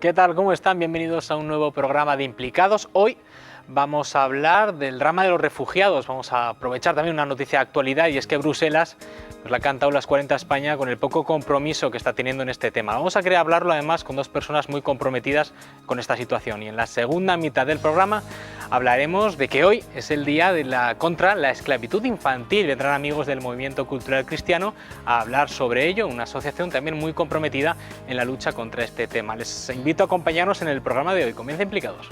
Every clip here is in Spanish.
¿Qué tal? ¿Cómo están? Bienvenidos a un nuevo programa de Implicados. Hoy vamos a hablar del drama de los refugiados. Vamos a aprovechar también una noticia de actualidad, y es que Bruselas pues, le ha cantado las 40 a España con el poco compromiso que está teniendo en este tema. Vamos a querer hablarlo además con dos personas muy comprometidas con esta situación. Y en la segunda mitad del programa hablaremos de que hoy es el día contra la esclavitud infantil. Vendrán amigos del Movimiento Cultural Cristiano a hablar sobre ello, una asociación también muy comprometida en la lucha contra este tema. Les invito a acompañarnos en el programa de hoy. Comienza Implicados.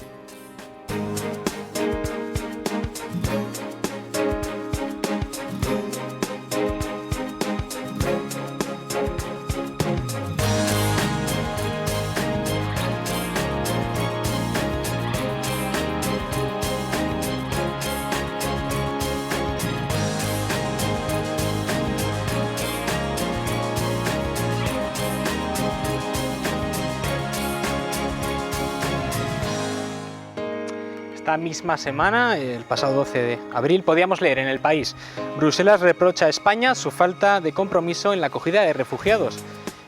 Esta misma semana, el pasado 12 de abril, podíamos leer en El País: Bruselas reprocha a España su falta de compromiso en la acogida de refugiados.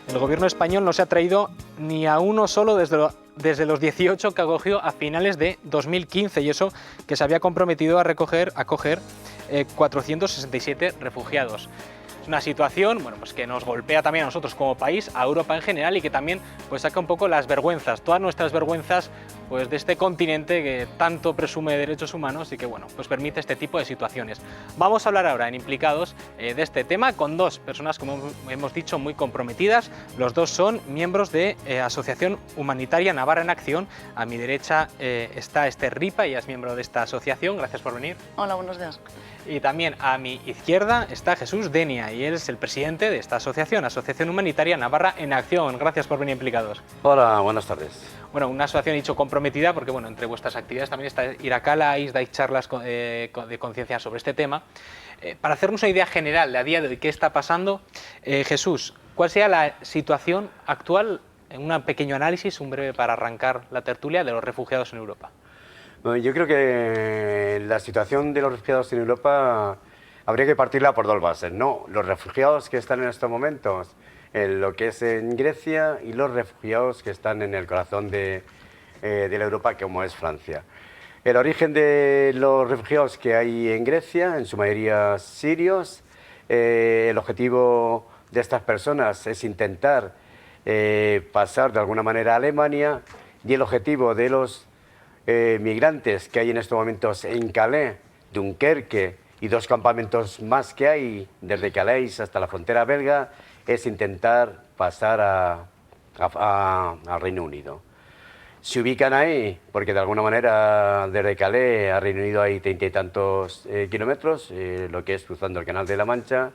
El gobierno español no se ha traído ni a uno solo desde los 18 que acogió a finales de 2015, y eso que se había comprometido a acoger 467 refugiados. Es una situación pues que nos golpea también a nosotros como país, a Europa en general, y que también pues saca un poco las vergüenzas, todas nuestras vergüenzas pues de este continente que tanto presume de derechos humanos y que pues permite este tipo de situaciones. Vamos a hablar ahora en Implicados de este tema con dos personas, como hemos dicho, muy comprometidas. Los dos son miembros de Asociación Humanitaria Navarra en Acción. A mi derecha está Esther Ripa, ella es miembro de esta asociación. Gracias por venir. Hola, buenos días. Y también a mi izquierda está Jesús Denia, y él es el presidente de esta asociación, Asociación Humanitaria Navarra en Acción. Gracias por venir, Implicados. Hola, buenas tardes. Bueno, una asociación, dicho, comprometida, porque entre vuestras actividades también está ir a Calais, dais charlas de conciencia sobre este tema. Para hacernos una idea general de a día de hoy qué está pasando, Jesús, ¿cuál sería la situación actual, en un pequeño análisis, un breve para arrancar la tertulia, de los refugiados en Europa? Bueno, yo creo que la situación de los refugiados en Europa habría que partirla por dos bases, ¿no? Los refugiados que están en estos momentos en lo que es en Grecia, y los refugiados que están en el corazón de la Europa, como es Francia. El origen de los refugiados que hay en Grecia, en su mayoría sirios, el objetivo de estas personas es intentar pasar de alguna manera a Alemania, y el objetivo de los migrantes que hay en estos momentos en Calais, Dunkerque y dos campamentos más que hay desde Calais hasta la frontera belga, es intentar pasar al Reino Unido. Se ubican ahí porque de alguna manera desde Calais a Reino Unido hay 30 y tantos kilómetros, lo que es cruzando el Canal de la Mancha,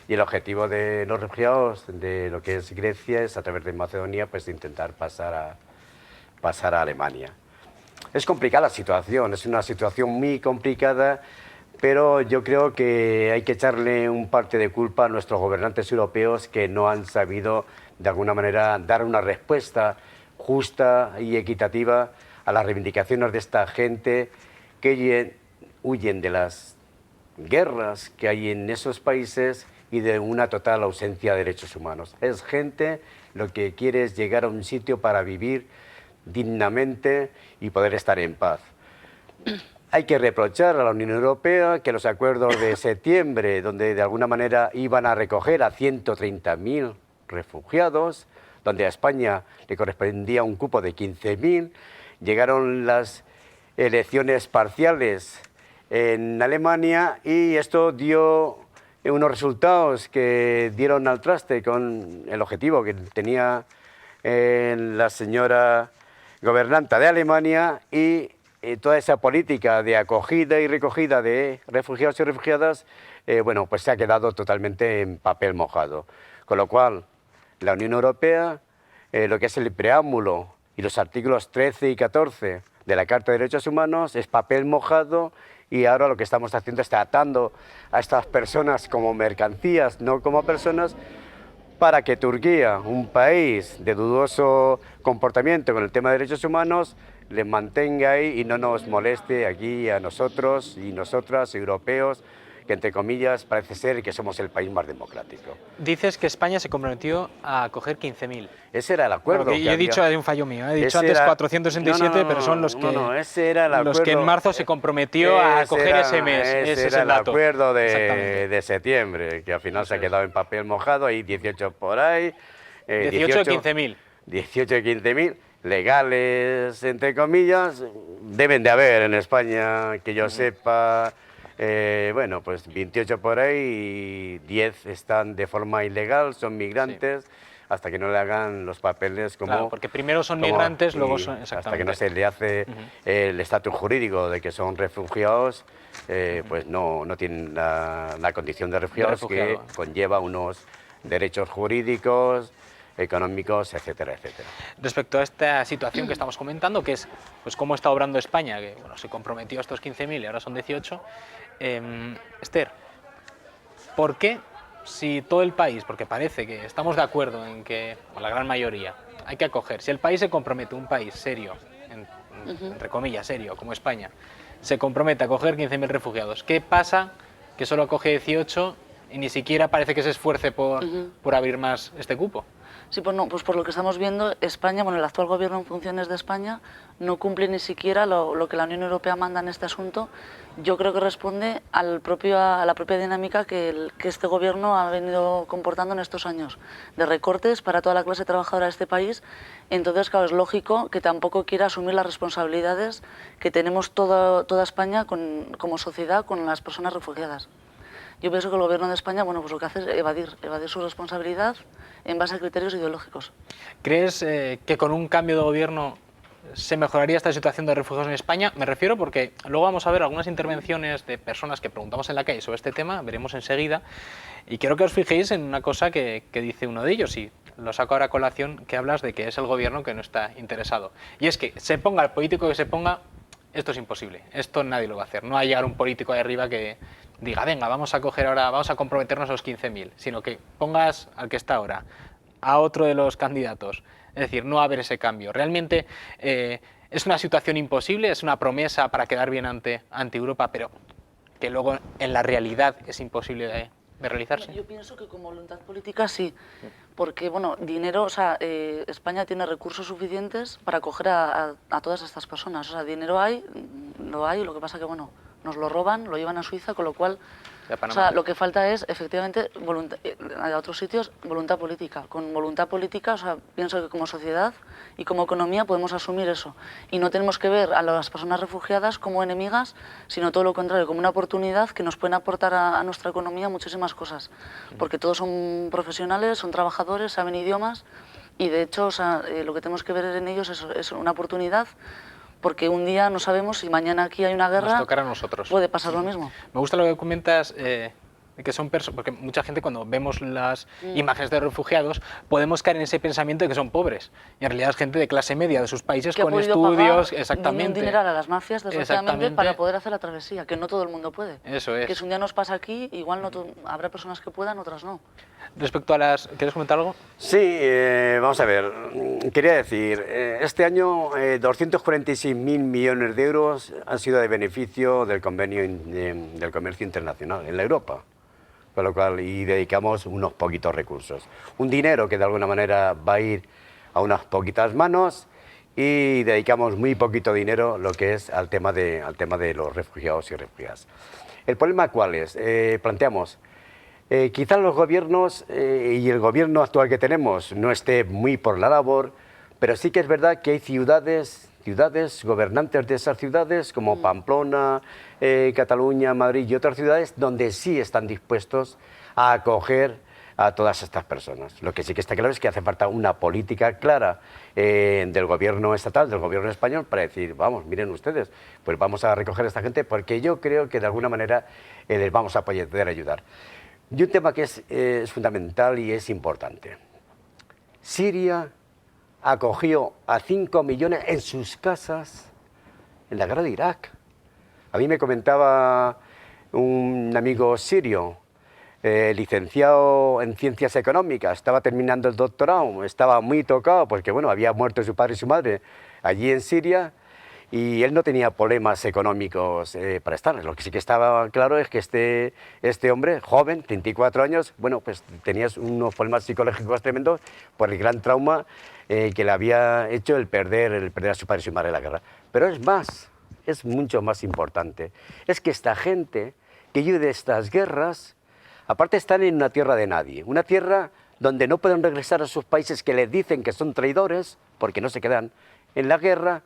y el objetivo de los refugiados de lo que es Grecia es, a través de Macedonia, pues intentar pasar a Alemania. Es complicada la situación, es una situación muy complicada, pero yo creo que hay que echarle un parte de culpa a nuestros gobernantes europeos, que no han sabido de alguna manera dar una respuesta justa y equitativa a las reivindicaciones de esta gente que huyen de las guerras que hay en esos países y de una total ausencia de derechos humanos. Es gente lo que quiere es llegar a un sitio para vivir dignamente y poder estar en paz. Hay que reprochar a la Unión Europea que los acuerdos de septiembre, donde de alguna manera iban a recoger a 130.000 refugiados, donde a España le correspondía un cupo de 15.000, llegaron las elecciones parciales en Alemania y esto dio unos resultados que dieron al traste con el objetivo que tenía la señora gobernanta de Alemania, y toda esa política de acogida y recogida de refugiados y refugiadas, pues se ha quedado totalmente en papel mojado. Con lo cual, la Unión Europea, lo que es el preámbulo y los artículos 13 y 14 de la Carta de Derechos Humanos es papel mojado, y ahora lo que estamos haciendo es tratando a estas personas como mercancías, no como personas, para que Turquía, un país de dudoso comportamiento con el tema de derechos humanos, les mantenga ahí y no nos moleste aquí a nosotros y nosotras, europeos, que, entre comillas, parece ser que somos el país más democrático. Dices que España se comprometió a acoger 15.000. Ese era el acuerdo. Claro, yo he dicho, hay un fallo mío, he dicho antes 467, pero son los que, ese era el acuerdo, los que en marzo se comprometió a acoger ese mes. Ese es era el dato. El acuerdo de septiembre, que al final se ha quedado en papel mojado, hay 18 por ahí. 18 de 15.000. 18 de 15.000, legales, entre comillas, deben de haber en España, que yo sepa. Bueno, pues 28 por ahí y 10 están de forma ilegal, son migrantes, hasta que no le hagan los papeles como... Claro, porque primero son migrantes, luego son... Hasta que no se le hace el estatus jurídico de que son refugiados, pues no tienen la condición de refugiados que conlleva unos derechos jurídicos, económicos, etcétera, etcétera. Respecto a esta situación que estamos comentando, que es pues cómo está obrando España, que bueno, se comprometió a estos 15.000 y ahora son 18, Esther, ¿por qué si todo el país, porque parece que estamos de acuerdo en que, o la gran mayoría, hay que acoger, si el país se compromete, un país serio, entre comillas serio, como España, se compromete a acoger 15.000 refugiados, ¿qué pasa que solo acoge 18 y ni siquiera parece que se esfuerce por abrir más este cupo? Sí, pues no, pues por lo que estamos viendo, España, bueno, el actual gobierno en funciones de España no cumple ni siquiera lo que la Unión Europea manda en este asunto. Yo creo que responde a la propia dinámica que este gobierno ha venido comportando en estos años, de recortes para toda la clase trabajadora de este país. Entonces, claro, es lógico que tampoco quiera asumir las responsabilidades que tenemos toda España como sociedad con las personas refugiadas. Yo pienso que el gobierno de España, bueno, pues lo que hace es evadir su responsabilidad en base a criterios ideológicos. ¿Crees que con un cambio de gobierno se mejoraría esta situación de refugiados en España? Me refiero porque luego vamos a ver algunas intervenciones de personas que preguntamos en la calle sobre este tema, veremos enseguida, y quiero que os fijéis en una cosa que dice uno de ellos, y lo saco ahora a colación, que hablas de que es el gobierno que no está interesado. Y es que se ponga el político que se ponga, esto es imposible, esto nadie lo va a hacer, no va a llegar un político de arriba que diga, venga, vamos a coger ahora, vamos a comprometernos a los 15.000, sino que pongas al que está ahora, a otro de los candidatos. Es decir, no va a haber ese cambio. Realmente es una situación imposible, es una promesa para quedar bien ante Europa, pero que luego en la realidad es imposible de realizarse. Yo pienso que con voluntad política sí, porque bueno, dinero, o sea, España tiene recursos suficientes para acoger a todas estas personas. O sea, dinero hay, lo que pasa que bueno, nos lo roban, lo llevan a Suiza, con lo cual, o sea, lo que falta es efectivamente a otros sitios voluntad política. Con voluntad política, o sea, pienso que como sociedad y como economía podemos asumir eso y no tenemos que ver a las personas refugiadas como enemigas, sino todo lo contrario, como una oportunidad que nos pueden aportar a nuestra economía muchísimas cosas, porque todos son profesionales, son trabajadores, saben idiomas y de hecho, o sea, lo que tenemos que ver en ellos es una oportunidad. Porque un día no sabemos si mañana aquí hay una guerra, nos tocará a nosotros. Puede pasar lo mismo. Me gusta lo que comentas, que son personas, porque mucha gente cuando vemos las imágenes de refugiados podemos caer en ese pensamiento de que son pobres. Y en realidad es gente de clase media de sus países que con estudios, exactamente. Un dineral a las mafias, desgraciadamente, para poder hacer la travesía, que no todo el mundo puede. Eso es. Que si un día nos pasa aquí, igual no habrá personas que puedan, otras no. Respecto a las... ¿Quieres comentar algo? Sí, vamos a ver. Quería decir, este año 246.000 millones de euros han sido de beneficio del convenio del comercio internacional en la Europa. Con lo cual, y dedicamos unos poquitos recursos. Un dinero que de alguna manera va a ir a unas poquitas manos y dedicamos muy poquito dinero lo que es al tema de los refugiados y refugiadas. ¿El problema cuál es? Planteamos... quizás los gobiernos y el gobierno actual que tenemos no esté muy por la labor, pero sí que es verdad que hay ciudades, gobernantes de esas ciudades como Pamplona, Cataluña, Madrid y otras ciudades donde sí están dispuestos a acoger a todas estas personas. Lo que sí que está claro es que hace falta una política clara del gobierno estatal, del gobierno español, para decir, vamos, miren ustedes, pues vamos a recoger a esta gente porque yo creo que de alguna manera les vamos a poder ayudar. Y un tema que es fundamental y es importante. Siria acogió a 5 millones en sus casas en la guerra de Irak. A mí me comentaba un amigo sirio, licenciado en Ciencias Económicas, estaba terminando el doctorado, estaba muy tocado porque bueno, había muerto su padre y su madre allí en Siria y él no tenía problemas económicos para estar. Lo que sí que estaba claro es que este hombre, joven, 34 años, bueno, pues tenía unos problemas psicológicos tremendos por el gran trauma que le había hecho el perder a su padre y su madre en la guerra. Pero es más, es mucho más importante. Es que esta gente que huye de estas guerras, aparte están en una tierra de nadie, una tierra donde no pueden regresar a sus países que les dicen que son traidores, porque no se quedan en la guerra,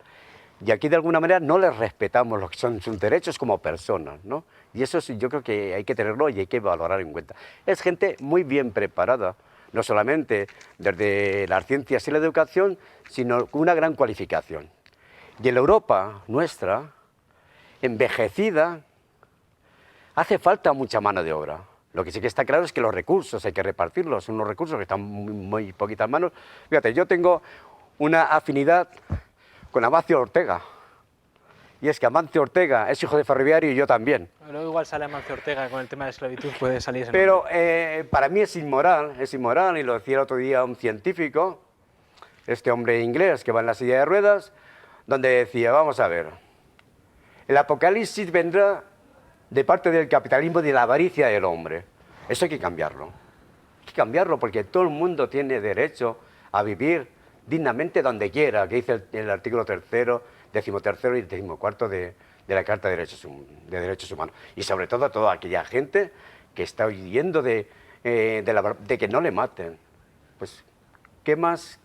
y aquí de alguna manera no les respetamos lo que son sus derechos como personas, ¿no? Y eso sí, yo creo que hay que tenerlo y hay que valorar en cuenta. Es gente muy bien preparada, no solamente desde las ciencias y la educación, sino con una gran cualificación. Y en la Europa nuestra, envejecida, hace falta mucha mano de obra. Lo que sí que está claro es que los recursos hay que repartirlos, son unos recursos que están muy poquitas manos. Fíjate, yo tengo una afinidad con Amancio Ortega, y es que Amancio Ortega es hijo de ferroviario y yo también. Luego igual sale Amancio Ortega con el tema de la esclavitud, puede salir ese Pero para mí es inmoral, y lo decía el otro día un científico, este hombre inglés que va en la silla de ruedas, donde decía, vamos a ver, el apocalipsis vendrá de parte del capitalismo y de la avaricia del hombre. Eso hay que cambiarlo. Hay que cambiarlo porque todo el mundo tiene derecho a vivir dignamente donde quiera, que dice el artículo 3º, 13º y 14º de la Carta de Derechos Humanos. Y sobre todo a toda aquella gente que está huyendo de que no le maten. Pues, ¿qué más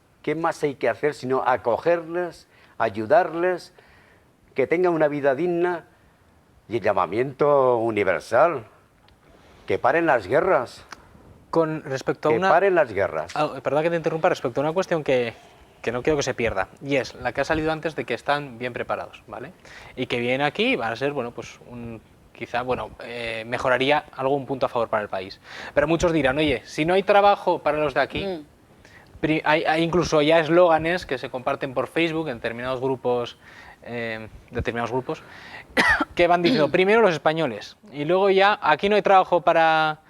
hay que hacer sino acogerles, ayudarles, que tengan una vida digna? Y el llamamiento universal, que paren las guerras. Con respecto a que paren las guerras. Perdón que te interrumpa, respecto a una cuestión que no quiero que se pierda, y es la que ha salido antes de que están bien preparados, ¿vale? Y que vienen aquí y van a ser, bueno, pues quizá, bueno, mejoraría algún punto a favor para el país. Pero muchos dirán, oye, si no hay trabajo para los de aquí, hay incluso ya eslóganes que se comparten por Facebook en determinados grupos, que van diciendo, primero los españoles, y luego ya, aquí no hay trabajo para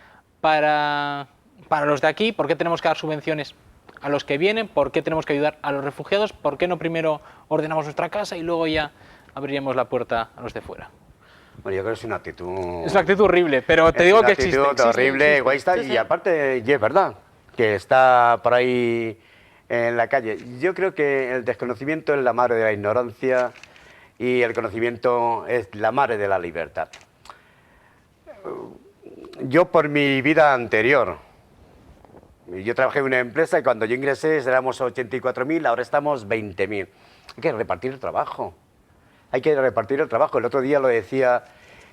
los de aquí, ¿por qué tenemos que dar subvenciones a los que vienen? ¿Por qué tenemos que ayudar a los refugiados? ¿Por qué no primero ordenamos nuestra casa y luego ya abriríamos la puerta a los de fuera? Bueno, yo creo que es una actitud... Es una actitud horrible, pero te digo que existe. Es una actitud horrible, egoísta, y aparte, y es verdad, que está por ahí en la calle. Yo creo que el desconocimiento es la madre de la ignorancia y el conocimiento es la madre de la libertad. Yo por mi vida anterior, yo trabajé en una empresa y cuando yo ingresé éramos 84.000, ahora estamos 20.000. Hay que repartir el trabajo. Hay que repartir el trabajo. El otro día lo decía,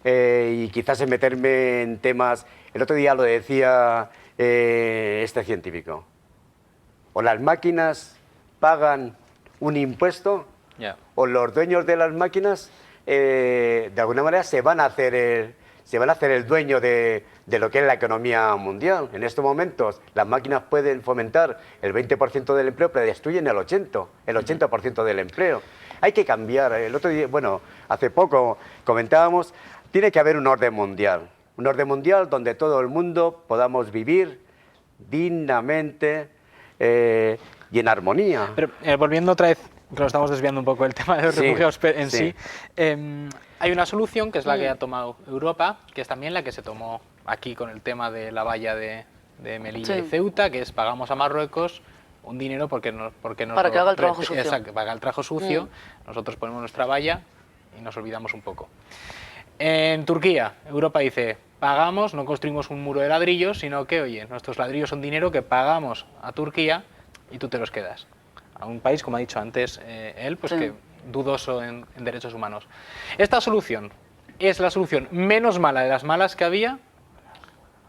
y quizás en meterme en temas, el otro día lo decía este científico. O las máquinas pagan un impuesto, o los dueños de las máquinas de alguna manera se van a hacer el dueño de lo que es la economía mundial. En estos momentos las máquinas pueden fomentar el 20% del empleo, pero destruyen el 80% del empleo. Hay que cambiar. El otro día, bueno, hace poco comentábamos, tiene que haber un orden mundial donde todo el mundo podamos vivir dignamente y en armonía. Pero volviendo otra vez, que lo estamos desviando un poco del tema de los refugiados en sí, hay una solución que es la que ha tomado Europa, que es también la que se tomó aquí con el tema de la valla de Melilla y Ceuta, que es pagamos a Marruecos un dinero porque nos para que haga el trabajo sucio. Exacto, para que haga el trabajo sucio, nosotros ponemos nuestra valla y nos olvidamos un poco. En Turquía, Europa dice, pagamos, no construimos un muro de ladrillos, sino que, oye, nuestros ladrillos son dinero que pagamos a Turquía y tú te los quedas. A un país, como ha dicho antes él, pues que dudoso en derechos humanos. ¿Esta solución es la solución menos mala de las malas que había?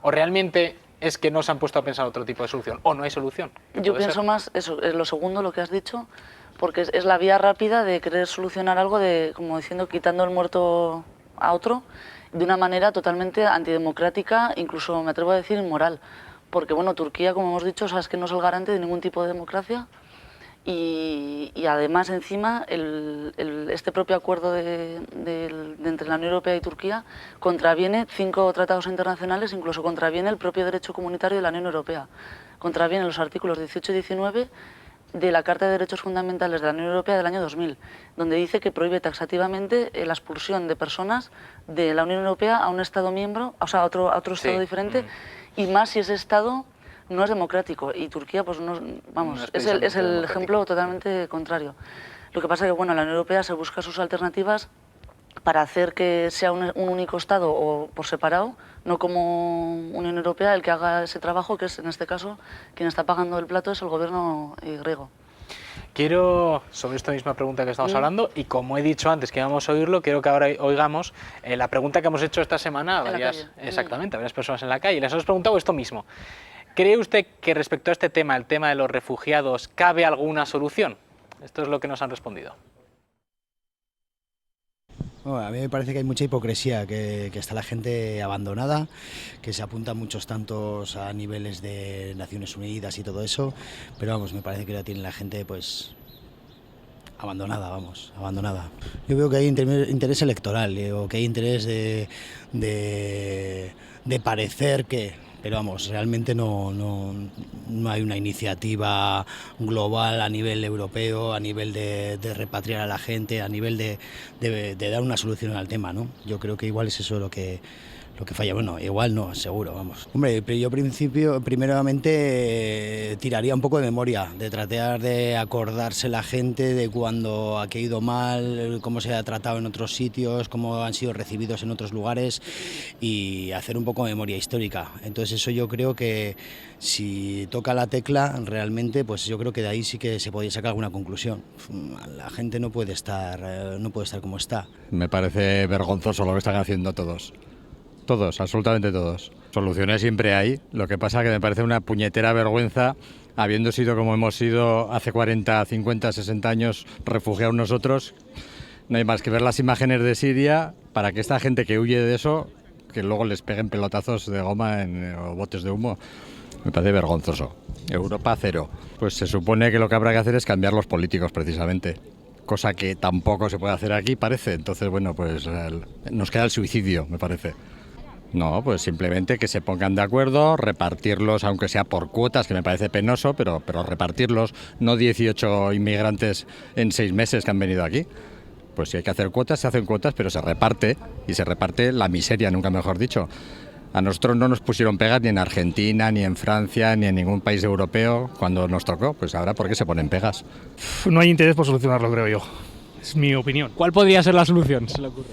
¿O realmente es que no se han puesto a pensar otro tipo de solución? ¿O no hay solución? Yo pienso más, eso, es lo segundo, lo que has dicho, porque es la vía rápida de querer solucionar algo, como diciendo, quitando el muerto a otro, de una manera totalmente antidemocrática, incluso me atrevo a decir inmoral. Porque, bueno, Turquía, como hemos dicho, sabes que no es el garante de ningún tipo de democracia. Y además, encima, este propio acuerdo entre la Unión Europea y Turquía contraviene 5 tratados internacionales, incluso contraviene el propio derecho comunitario de la Unión Europea. Contraviene los artículos 18 y 19 de la Carta de Derechos Fundamentales de la Unión Europea del año 2000, donde dice que prohíbe taxativamente la expulsión de personas de la Unión Europea a un Estado miembro, o sea, a otro Estado diferente, y más si ese Estado no es democrático. Y Turquía, pues no, vamos, No es el ejemplo totalmente contrario. Lo que pasa es que, bueno, la Unión Europea se busca sus alternativas para hacer que sea un único Estado o por separado, no como Unión Europea el que haga ese trabajo, que es, en este caso, quien está pagando el plato es el gobierno griego. Quiero, sobre esta misma pregunta que estamos hablando, y como he dicho antes que íbamos a oírlo, quiero que ahora oigamos la pregunta que hemos hecho esta semana a varias, exactamente, a varias personas en la calle. Les hemos preguntado esto mismo. ¿Cree usted que respecto a este tema, el tema de los refugiados, cabe alguna solución? Esto es lo que nos han respondido. Bueno, a mí me parece que hay mucha hipocresía, que está la gente abandonada, que se apuntan muchos tantos a niveles de Naciones Unidas y todo eso, pero vamos, me parece que la tiene la gente pues abandonada, vamos, abandonada. Yo veo que hay interés electoral, o que hay interés de parecer que... Pero vamos, realmente no hay una iniciativa global a nivel europeo, a nivel de repatriar a la gente, a nivel de dar una solución al tema, ¿no? Yo creo que igual es eso lo que falla. Bueno, igual no, seguro, vamos. Hombre, yo primeramente tiraría un poco de memoria, de tratar de acordarse la gente de cuando ha ido mal, cómo se ha tratado en otros sitios, cómo han sido recibidos en otros lugares y hacer un poco de memoria histórica. Entonces eso yo creo que si toca la tecla realmente, pues yo creo que de ahí sí que se podría sacar alguna conclusión. La gente no puede estar como está. Me parece vergonzoso lo que están haciendo todos. Todos, absolutamente todos. Soluciones siempre hay, lo que pasa que me parece una puñetera vergüenza, habiendo sido como hemos sido hace 40, 50, 60 años refugiados nosotros, no hay más que ver las imágenes de Siria para que esta gente que huye de eso, que luego les peguen pelotazos de goma o botes de humo. Me parece vergonzoso. Europa cero. Pues se supone que lo que habrá que hacer es cambiar los políticos precisamente. Cosa que tampoco se puede hacer aquí, parece. Entonces, bueno, pues nos queda el suicidio, me parece. No, pues simplemente que se pongan de acuerdo, repartirlos, aunque sea por cuotas, que me parece penoso, pero repartirlos, no 18 inmigrantes en 6 meses que han venido aquí. Pues si hay que hacer cuotas, se hacen cuotas, pero se reparte, y se reparte la miseria, nunca mejor dicho. A nosotros no nos pusieron pegas ni en Argentina, ni en Francia, ni en ningún país europeo cuando nos tocó, pues ahora ¿por qué se ponen pegas? No hay interés por solucionarlo, creo yo. Es mi opinión. ¿Cuál podría ser la solución, se le ocurre?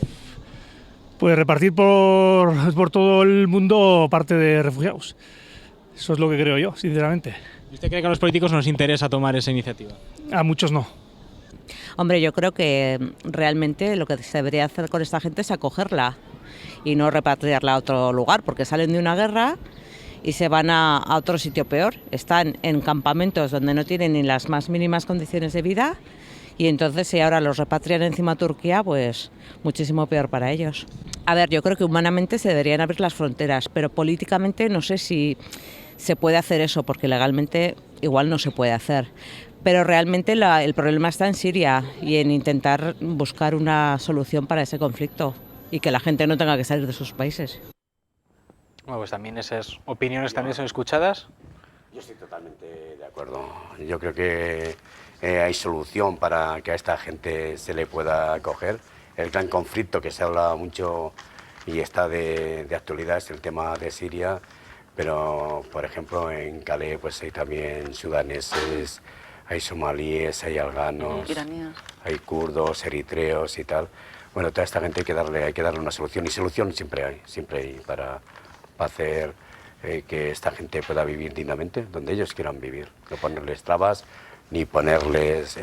Pues repartir por todo el mundo parte de refugiados. Eso es lo que creo yo, sinceramente. ¿Y usted cree que a los políticos nos interesa tomar esa iniciativa? A muchos no. Hombre, yo creo que realmente lo que se debería hacer con esta gente es acogerla y no repatriarla a otro lugar, porque salen de una guerra y se van a otro sitio peor. Están en campamentos donde no tienen ni las más mínimas condiciones de vida. Y entonces si ahora los repatrian encima a Turquía, pues muchísimo peor para ellos. A ver, yo creo que humanamente se deberían abrir las fronteras, pero políticamente no sé si se puede hacer eso, porque legalmente igual no se puede hacer. Pero realmente el problema está en Siria y en intentar buscar una solución para ese conflicto y que la gente no tenga que salir de sus países. Bueno, pues también esas opiniones también son escuchadas. Yo estoy totalmente de acuerdo. Yo creo que hay solución para que a esta gente se le pueda acoger. El gran conflicto que se habla mucho y está de actualidad es el tema de Siria, pero por ejemplo en Calais pues hay también sudaneses, hay somalíes, hay afganos, hay kurdos, eritreos y tal. Bueno, toda esta gente hay que darle una solución, y solución siempre hay para hacer que esta gente pueda vivir dignamente donde ellos quieran vivir, no ponerles trabas ni ponerles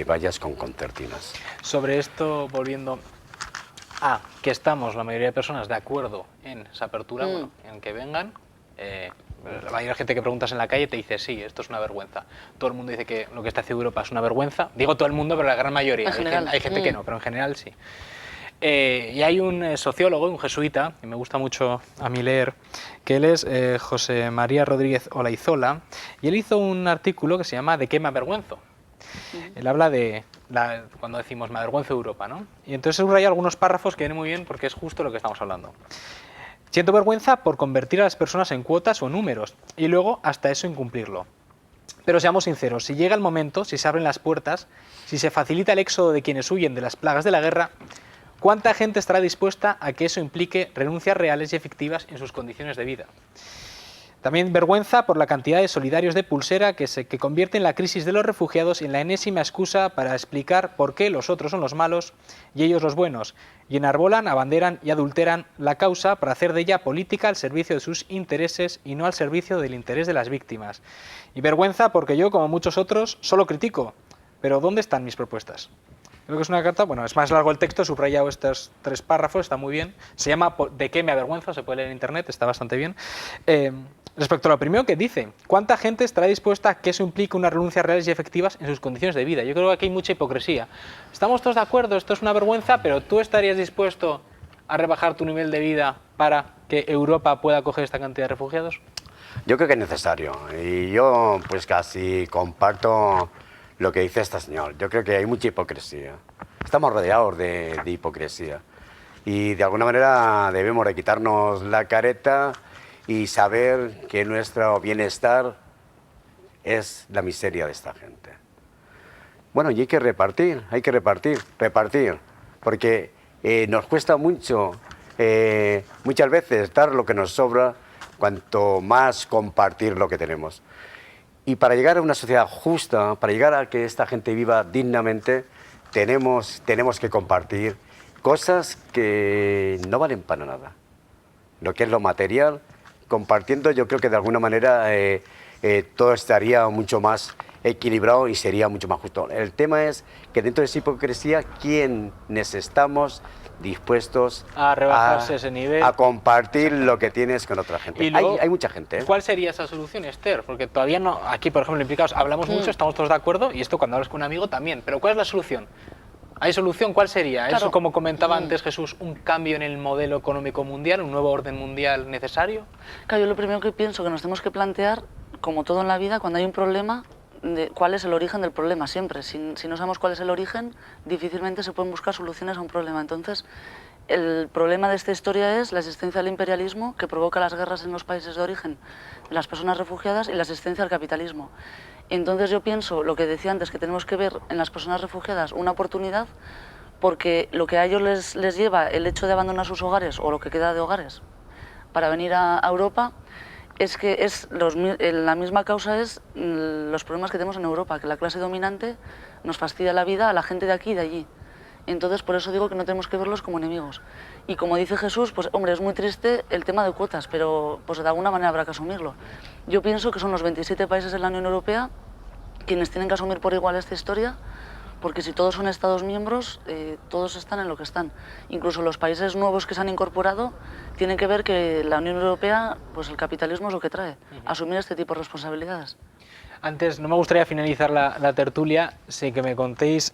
vallas con concertinas. Sobre esto, volviendo a que estamos la mayoría de personas de acuerdo en esa apertura, bueno, en que vengan, la mayoría de gente que preguntas en la calle te dice sí, esto es una vergüenza. Todo el mundo dice que lo que está haciendo Europa es una vergüenza. Digo todo el mundo, pero la gran mayoría. Hay gente que no, pero en general sí. Y hay un sociólogo, un jesuita, que me gusta mucho a mí leer, que él es José María Rodríguez Olaizola, y él hizo un artículo que se llama ¿De qué me avergüenzo? Él habla de cuando decimos me avergüenzo de Europa, ¿no? Y entonces hay algunos párrafos que vienen muy bien porque es justo lo que estamos hablando. Siento vergüenza por convertir a las personas en cuotas o números, y luego hasta eso incumplirlo. Pero seamos sinceros, si llega el momento, si se abren las puertas, si se facilita el éxodo de quienes huyen de las plagas de la guerra, ¿cuánta gente estará dispuesta a que eso implique renuncias reales y efectivas en sus condiciones de vida? También vergüenza por la cantidad de solidarios de pulsera que convierten la crisis de los refugiados en la enésima excusa para explicar por qué los otros son los malos y ellos los buenos, y enarbolan, abanderan y adulteran la causa para hacer de ella política al servicio de sus intereses y no al servicio del interés de las víctimas. Y vergüenza porque yo, como muchos otros, solo critico, pero ¿dónde están mis propuestas? Creo que es una carta, bueno, es más largo el texto, he subrayado estos 3 párrafos, está muy bien. Se llama ¿De qué me avergüenzo? Se puede leer en internet, está bastante bien. Respecto a lo primero que dice, ¿cuánta gente estará dispuesta a que eso implique unas renuncias reales y efectivas en sus condiciones de vida? Yo creo que aquí hay mucha hipocresía. Estamos todos de acuerdo, esto es una vergüenza, pero ¿tú estarías dispuesto a rebajar tu nivel de vida para que Europa pueda acoger esta cantidad de refugiados? Yo creo que es necesario y yo pues casi comparto lo que dice esta señora. Yo creo que hay mucha hipocresía. Estamos rodeados de hipocresía y de alguna manera debemos de quitarnos la careta y saber que nuestro bienestar es la miseria de esta gente. Bueno, y hay que repartir, porque nos cuesta mucho, muchas veces, dar lo que nos sobra, cuanto más compartir lo que tenemos. Y para llegar a una sociedad justa, para llegar a que esta gente viva dignamente, tenemos que compartir cosas que no valen para nada. Lo que es lo material, compartiendo, yo creo que de alguna manera todo estaría mucho más equilibrado y sería mucho más justo. El tema es que dentro de esa hipocresía, ¿quiénes estamos dispuestos a rebajarse ese nivel, a compartir lo que tienes con otra gente? Y luego, hay mucha gente. ¿Cuál sería esa solución, Esther? Porque todavía no, aquí por ejemplo implicados hablamos mucho, estamos todos de acuerdo, y esto cuando hablas con un amigo también, pero ¿cuál es la solución? ¿Hay solución? ¿Cuál sería? Claro. Eso, como comentaba antes Jesús, un cambio en el modelo económico mundial, un nuevo orden mundial necesario. Claro, yo lo primero que pienso que nos tenemos que plantear, como todo en la vida, cuando hay un problema, de cuál es el origen del problema siempre. Si no sabemos cuál es el origen, difícilmente se pueden buscar soluciones a un problema. Entonces, el problema de esta historia es la existencia del imperialismo, que provoca las guerras en los países de origen de las personas refugiadas, y la existencia del capitalismo. Entonces yo pienso, lo que decía antes, que tenemos que ver en las personas refugiadas una oportunidad, porque lo que a ellos les lleva el hecho de abandonar sus hogares, o lo que queda de hogares, para venir a Europa, es que la misma causa es los problemas que tenemos en Europa, que la clase dominante nos fastidia la vida a la gente de aquí y de allí. Entonces, por eso digo que no tenemos que verlos como enemigos. Y como dice Jesús, pues hombre, es muy triste el tema de cuotas, pero pues de alguna manera habrá que asumirlo. Yo pienso que son los 27 países de la Unión Europea quienes tienen que asumir por igual esta historia, porque si todos son Estados miembros, todos están en lo que están. Incluso los países nuevos que se han incorporado tienen que ver que la Unión Europea, pues el capitalismo es lo que trae, asumir este tipo de responsabilidades. Antes, no me gustaría finalizar la tertulia sin que me contéis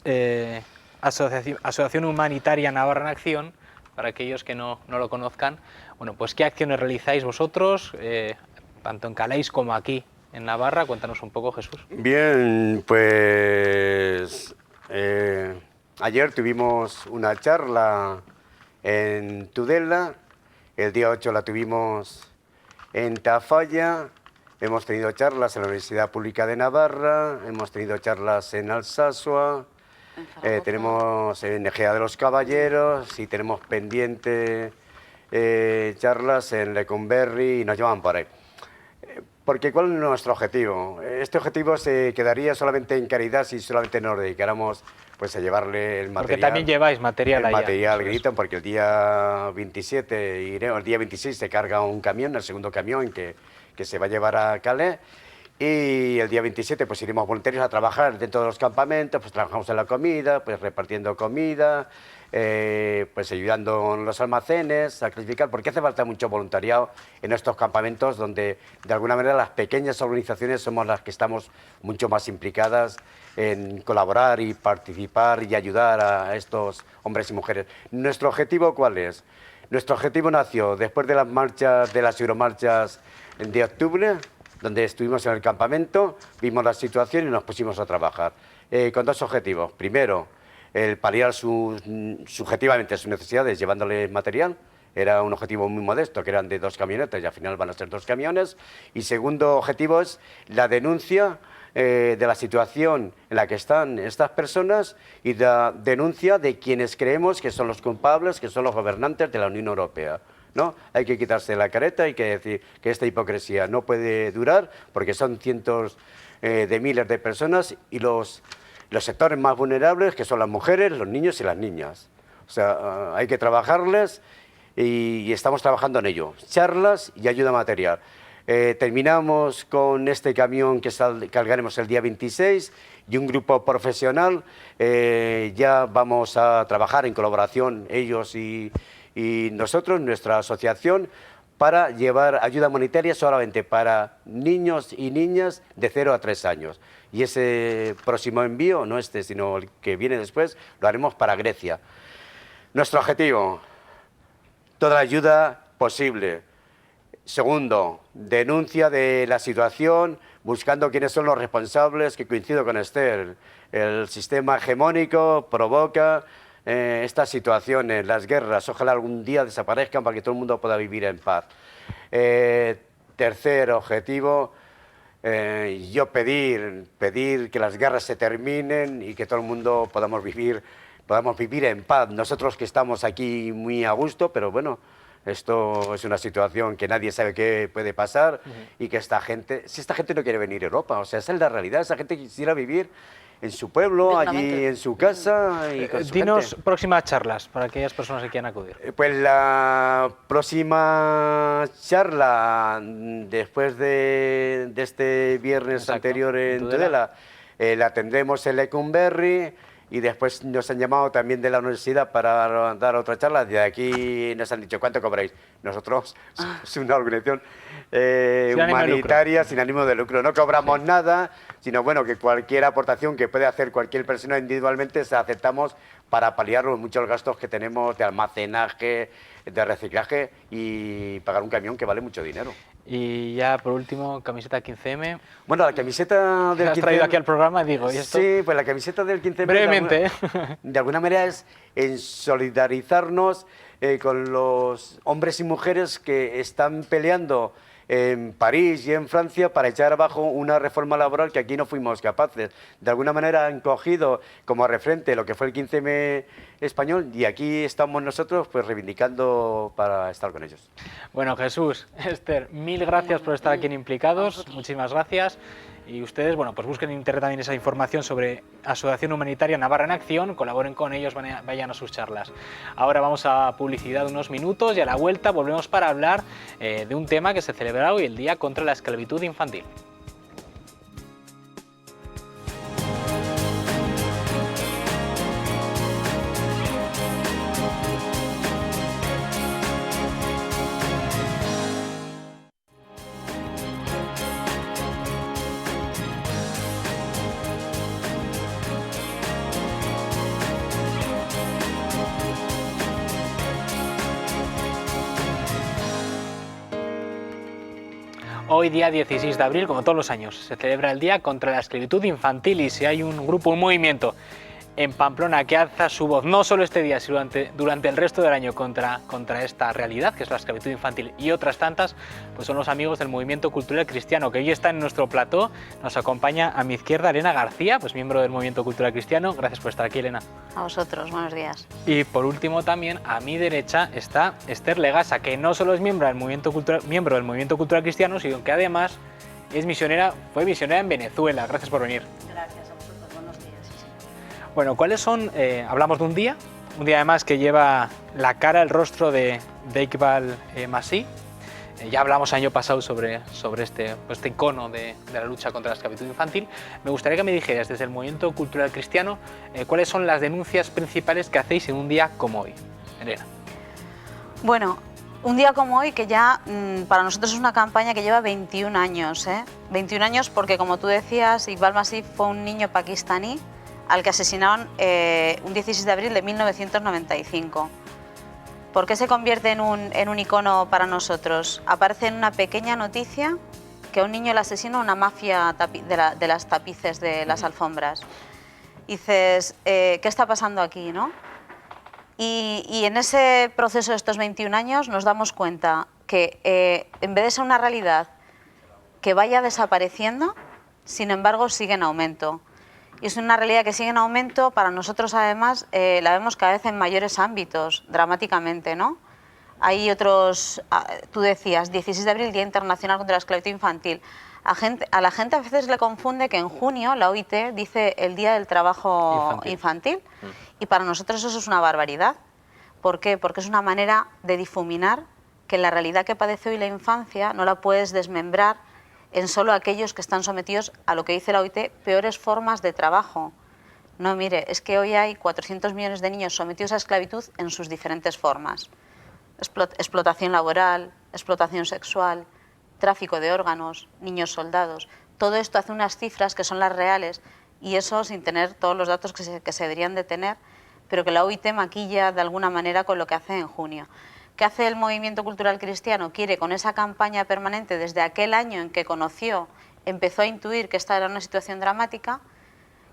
Asociación Humanitaria Navarra en Acción, para aquellos que no lo conozcan. Bueno, pues ¿qué acciones realizáis vosotros, tanto en Calais como aquí en Navarra? Cuéntanos un poco, Jesús. Bien, pues ayer tuvimos una charla en Tudela, el día 8 la tuvimos en Tafalla, hemos tenido charlas en la Universidad Pública de Navarra, hemos tenido charlas en Alsasua, tenemos en Egea de los Caballeros y tenemos pendiente charlas en Lecumberri y nos llevan por ahí. Porque ¿cuál es nuestro objetivo? Este objetivo se quedaría solamente en caridad si solamente nos dedicáramos pues, a llevarle el material. Porque también lleváis material allá. Material Griton, porque el día 27, el día 26 se carga un camión, el segundo camión que se va a llevar a Calais. Y el día 27 pues iremos voluntarios a trabajar dentro de los campamentos, pues trabajamos en la comida, pues repartiendo comida, pues ayudando en los almacenes, sacrificar, porque hace falta mucho voluntariado en estos campamentos donde de alguna manera las pequeñas organizaciones somos las que estamos mucho más implicadas en colaborar y participar y ayudar a estos hombres y mujeres. ¿Nuestro objetivo cuál es? Nuestro objetivo nació después de las marchas, de las euromarchas de octubre, donde estuvimos en el campamento, vimos la situación y nos pusimos a trabajar con dos objetivos. Primero, el paliar subjetivamente sus necesidades llevándoles material. Era un objetivo muy modesto, que eran de 2 camionetas y al final van a ser 2 camiones. Y segundo objetivo es la denuncia de la situación en la que están estas personas y la denuncia de quienes creemos que son los culpables, que son los gobernantes de la Unión Europea, ¿no? Hay que quitarse la careta, hay que decir que esta hipocresía no puede durar porque son cientos de miles de personas y los sectores más vulnerables, que son las mujeres, los niños y las niñas. O sea, hay que trabajarles y estamos trabajando en ello. Charlas y ayuda material. Terminamos con este camión que cargaremos el día 26 y un grupo profesional. Ya vamos a trabajar en colaboración ellos y nosotros, nuestra asociación, para llevar ayuda humanitaria solamente para niños y niñas de 0 a 3 años. Y ese próximo envío, no este, sino el que viene después, lo haremos para Grecia. Nuestro objetivo, toda la ayuda posible. Segundo, denuncia de la situación, buscando quiénes son los responsables, que coincido con Esther. El sistema hegemónico provoca estas situaciones, las guerras, ojalá algún día desaparezcan para que todo el mundo pueda vivir en paz. Tercer objetivo, yo pedir que las guerras se terminen y que todo el mundo podamos vivir en paz. Nosotros que estamos aquí muy a gusto, pero bueno, esto es una situación que nadie sabe qué puede pasar y que esta gente no quiere venir a Europa, o sea, esa es la realidad, esa gente quisiera vivir en su pueblo, allí en su casa y con su Dinos gente. próximas charlas para aquellas personas que quieran acudir. Pues la próxima charla, después de este viernes anterior en Tudela, la tendremos en Lecumberri. Y después nos han llamado también de la universidad para dar otra charla. De aquí nos han dicho, ¿cuánto cobráis? Nosotros somos una organización humanitaria sin ánimo de lucro. No cobramos nada, sino bueno, que cualquier aportación que puede hacer cualquier persona individualmente se aceptamos para paliar los muchos gastos que tenemos de almacenaje, de reciclaje y pagar un camión que vale mucho dinero. Y ya por último, camiseta 15M. Bueno, la camiseta del 15M... ¿Has traído aquí al programa? Digo, ¿y esto? Sí, pues la camiseta del 15M... Brevemente. De alguna manera es en solidarizarnos con los hombres y mujeres que están peleando en París y en Francia para echar abajo una reforma laboral que aquí no fuimos capaces. De alguna manera han cogido como referente lo que fue el 15M español y aquí estamos nosotros pues reivindicando para estar con ellos. Bueno, Jesús, Esther, mil gracias por estar aquí en Implicados, muchísimas gracias. Y ustedes, bueno, pues busquen en internet también esa información sobre Asociación Humanitaria Navarra en Acción, colaboren con ellos, vayan a sus charlas. Ahora vamos a publicidad unos minutos y a la vuelta volvemos para hablar de un tema que se celebra hoy, el Día contra la Esclavitud Infantil. Hoy, día 16 de abril, como todos los años, se celebra el Día contra la Esclavitud Infantil y si hay un grupo, un movimiento en Pamplona que alza su voz, no solo este día, sino durante el resto del año contra esta realidad, que es la esclavitud infantil y otras tantas, pues son los amigos del Movimiento Cultural Cristiano, que hoy está en nuestro plató. Nos acompaña a mi izquierda Elena García, pues miembro del Movimiento Cultural Cristiano. Gracias por estar aquí, Elena. A vosotros, buenos días. Y por último también, a mi derecha, está Esther Legasa, que no solo es miembro del Movimiento Cultural Cristiano, sino que además es fue misionera en Venezuela. Gracias por venir. Gracias a vosotros, buenos días. Bueno, ¿cuáles son? Hablamos de un día además que lleva la cara, el rostro de Iqbal Masih. Ya hablamos el año pasado sobre este icono de la lucha contra la esclavitud infantil. Me gustaría que me dijeras desde el Movimiento Cultural Cristiano cuáles son las denuncias principales que hacéis en un día como hoy. Elena. Bueno, un día como hoy que ya para nosotros es una campaña que lleva 21 años. 21 años porque, como tú decías, Iqbal Masih fue un niño pakistaní al que asesinaron un 16 de abril de 1995. ¿Por qué se convierte en un icono para nosotros? Aparece en una pequeña noticia que a un niño le asesina una mafia de las tapices de las alfombras. Dices, ¿qué está pasando aquí, no? Y en ese proceso de estos 21 años nos damos cuenta que en vez de ser una realidad que vaya desapareciendo, sin embargo sigue en aumento. Y es una realidad que sigue en aumento, para nosotros además la vemos cada vez en mayores ámbitos, dramáticamente, ¿no? Hay otros, tú decías, 16 de abril, Día Internacional contra la Esclavitud Infantil. A la gente a veces le confunde que en junio la OIT dice el Día del Trabajo Infantil y para nosotros eso es una barbaridad. ¿Por qué? Porque es una manera de difuminar que la realidad que padece hoy la infancia no la puedes desmembrar en solo aquellos que están sometidos a lo que dice la OIT, peores formas de trabajo. No, mire, es que hoy hay 400 millones de niños sometidos a esclavitud en sus diferentes formas. Explotación laboral, explotación sexual, tráfico de órganos, niños soldados. Todo esto hace unas cifras que son las reales y eso sin tener todos los datos que se deberían de tener, pero que la OIT maquilla de alguna manera con lo que hace en junio. ¿Qué hace el movimiento cultural cristiano? Quiere, con esa campaña permanente desde aquel año en que empezó a intuir que esta era una situación dramática,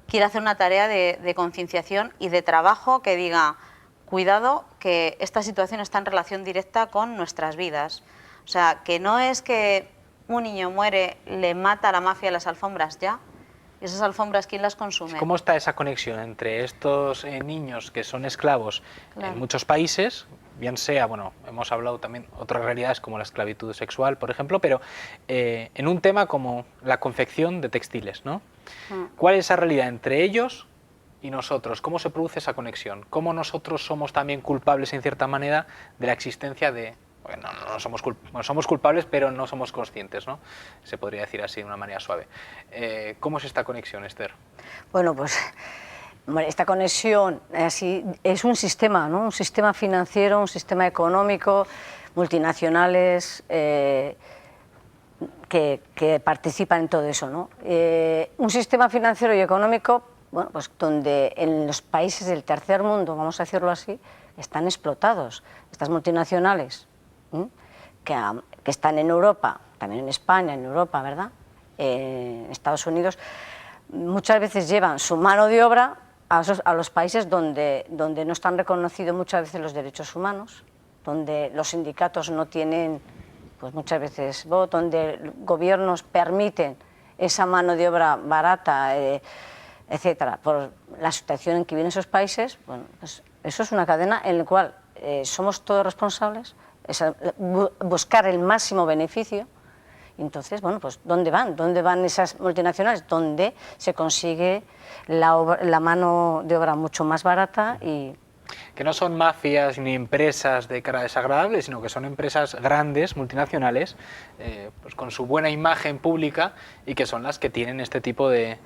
quiere hacer una tarea de concienciación y de trabajo que diga, cuidado, que esta situación está en relación directa con nuestras vidas. O sea, que no es que un niño muere, le mata a la mafia las alfombras ya, y esas alfombras, ¿quién las consume? ¿Cómo está esa conexión entre estos niños que son esclavos en muchos países? Bien sea, bueno, hemos hablado también otras realidades como la esclavitud sexual, por ejemplo, pero en un tema como la confección de textiles, ¿no? ¿Cuál es esa realidad entre ellos y nosotros? ¿Cómo se produce esa conexión? ¿Cómo nosotros somos también culpables, en cierta manera, de la existencia de... Bueno, somos culpables, pero no somos conscientes, ¿no? Se podría decir así de una manera suave. ¿Cómo es esta conexión, Esther? Bueno, pues esta conexión así, es un sistema, ¿no? Un sistema financiero, un sistema económico, multinacionales que participan en todo eso, ¿no? Un sistema financiero y económico, bueno, pues donde en los países del tercer mundo, vamos a decirlo así, están explotados. Estas multinacionales que están en Europa, también en España, en Europa, ¿verdad? En Estados Unidos, muchas veces llevan su mano de obra a los países donde no están reconocidos muchas veces los derechos humanos, donde los sindicatos no tienen, pues muchas veces, voto, donde gobiernos permiten esa mano de obra barata, etcétera, por la situación en que viven esos países. Bueno, pues eso es una cadena en la cual somos todos responsables, es buscar el máximo beneficio. Entonces, bueno, pues ¿dónde van? ¿Dónde van esas multinacionales? Donde se consigue la mano de obra mucho más barata y... Que no son mafias ni empresas de cara desagradable, sino que son empresas grandes, multinacionales, pues con su buena imagen pública y que son las que tienen este tipo de